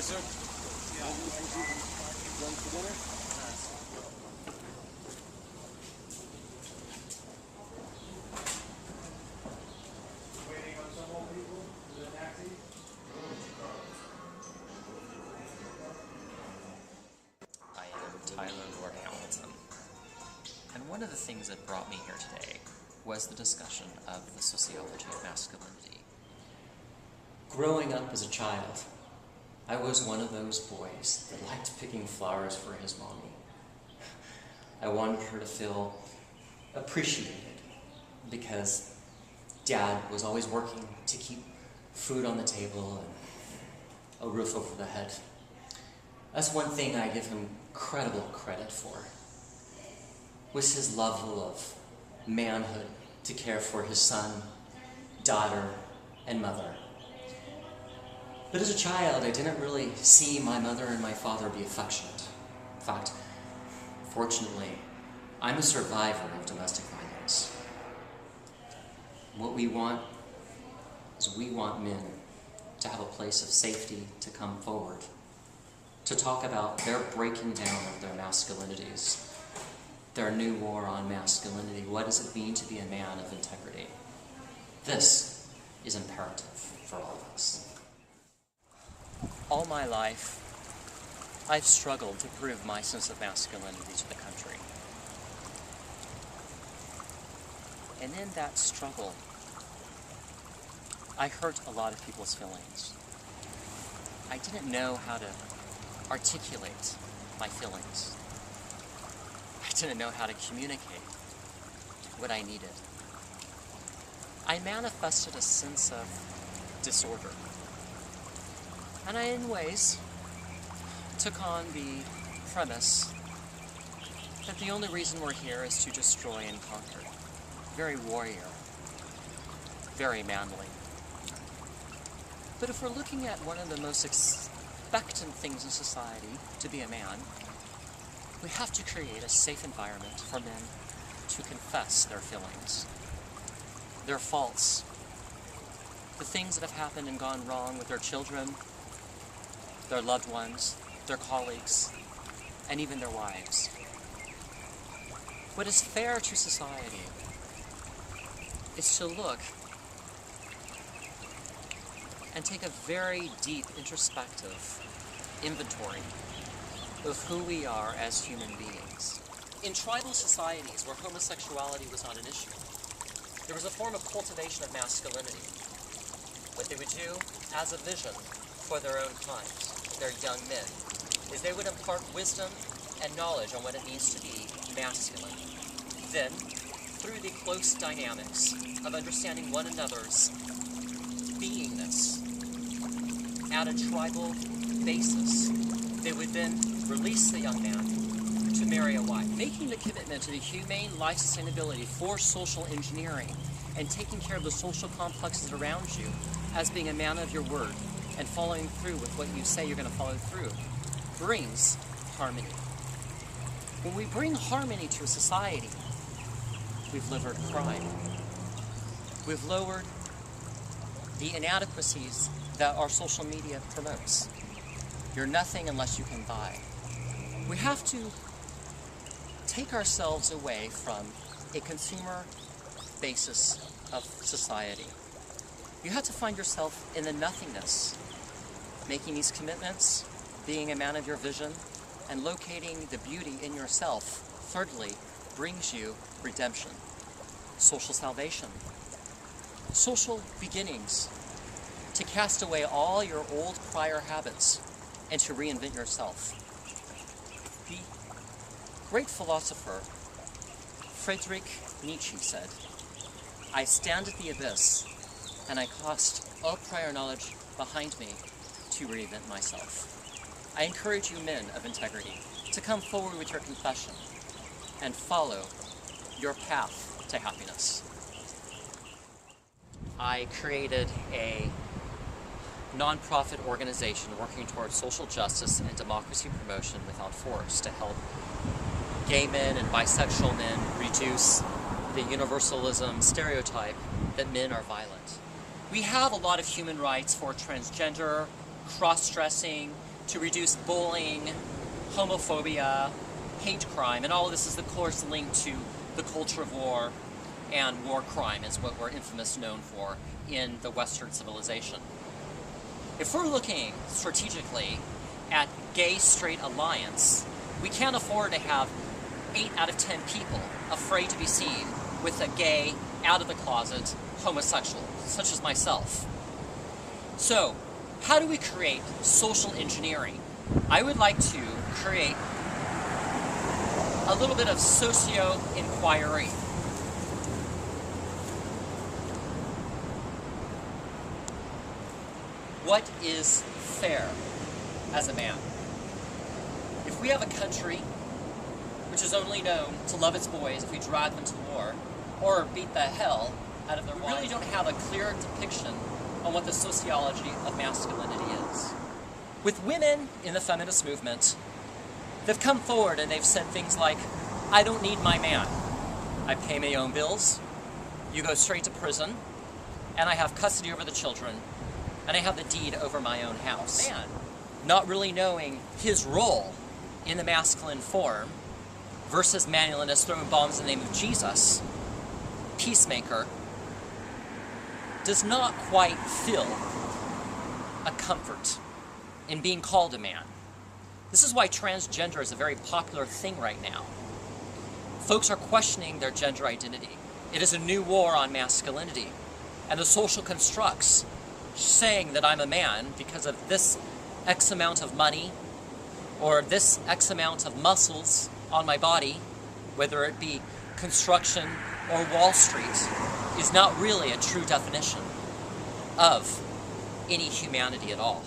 sir. Done for dinner? Waiting on some more people for the taxi? I am Tyler Lord Hamilton. And one of the things that brought me here today was the discussion of the sociology of masculinity. Growing up as a child, I was one of those boys that liked picking flowers for his mommy. I wanted her to feel appreciated because Dad was always working to keep food on the table and a roof over the head. That's one thing I give him incredible credit for, was his level of manhood to care for his son, daughter, and mother. But as a child, I didn't really see my mother and my father be affectionate. In fact, fortunately, I'm a survivor of domestic violence. What we want is we want men to have a place of safety to come forward, to talk about their breaking down of their masculinities, their new war on masculinity. What does it mean to be a man of integrity? This is imperative for all of us. All my life, I've struggled to prove my sense of masculinity to the country. And in that struggle, I hurt a lot of people's feelings. I didn't know how to articulate my feelings. I didn't know how to communicate what I needed. I manifested a sense of disorder. And I, in ways, took on the premise that the only reason we're here is to destroy and conquer. Very warrior. Very manly. But if we're looking at one of the most expectant things in society to be a man, we have to create a safe environment for men to confess their feelings, their faults, the things that have happened and gone wrong with their children, their loved ones, their colleagues, and even their wives. What is fair to society is to look and take a very deep introspective inventory of who we are as human beings. In tribal societies where homosexuality was not an issue, there was a form of cultivation of masculinity. What they would do as a vision for their own kind, their young men, is they would impart wisdom and knowledge on what it means to be masculine. Then, through the close dynamics of understanding one another's beingness at a tribal basis, they would then release the young man to marry a wife. Making the commitment to the humane life sustainability for social engineering and taking care of the social complexes around you as being a man of your word and following through with what you say you're going to follow through brings harmony. When we bring harmony to a society, we've lowered crime. We've lowered the inadequacies that our social media promotes. You're nothing unless you can buy. We have to take ourselves away from a consumer basis of society. You have to find yourself in the nothingness, making these commitments, being a man of your vision, and locating the beauty in yourself, thirdly, brings you redemption, social salvation, social beginnings, to cast away all your old prior habits and to reinvent yourself. The great philosopher Friedrich Nietzsche said, "I stand at the abyss, and I cast all prior knowledge behind me to reinvent myself." I encourage you men of integrity to come forward with your confession and follow your path to happiness. I created a nonprofit organization working towards social justice and democracy promotion without force to help gay men and bisexual men reduce the universalism stereotype that men are violent. We have a lot of human rights for transgender, cross-dressing, to reduce bullying, homophobia, hate crime, and all of this is, of course, linked to the culture of war, and war crime is what we're infamous known for in the Western civilization. If we're looking strategically at gay-straight alliance, we can't afford to have 8 out of 10 people afraid to be seen with a gay, out-of-the-closet homosexual, such as myself. So, how do we create social engineering? I would like to create a little bit of socio-inquiry. What is fair as a man? If we have a country which is only known to love its boys if we drag them to war, or beat the hell out of their wives, we really don't have a clear depiction on what the sociology of masculinity is. With women in the feminist movement, they've come forward and they've said things like, I don't need my man. I pay my own bills, you go straight to prison, and I have custody over the children, and I have the deed over my own house. Man, not really knowing his role in the masculine form versus manliness, throwing bombs in the name of Jesus, peacemaker, does not quite feel a comfort in being called a man. This is why transgender is a very popular thing right now. Folks are questioning their gender identity. It is a new war on masculinity. And the social constructs saying that I'm a man because of this X amount of money or this X amount of muscles on my body, whether it be construction or Wall Street, is not really a true definition of any humanity at all.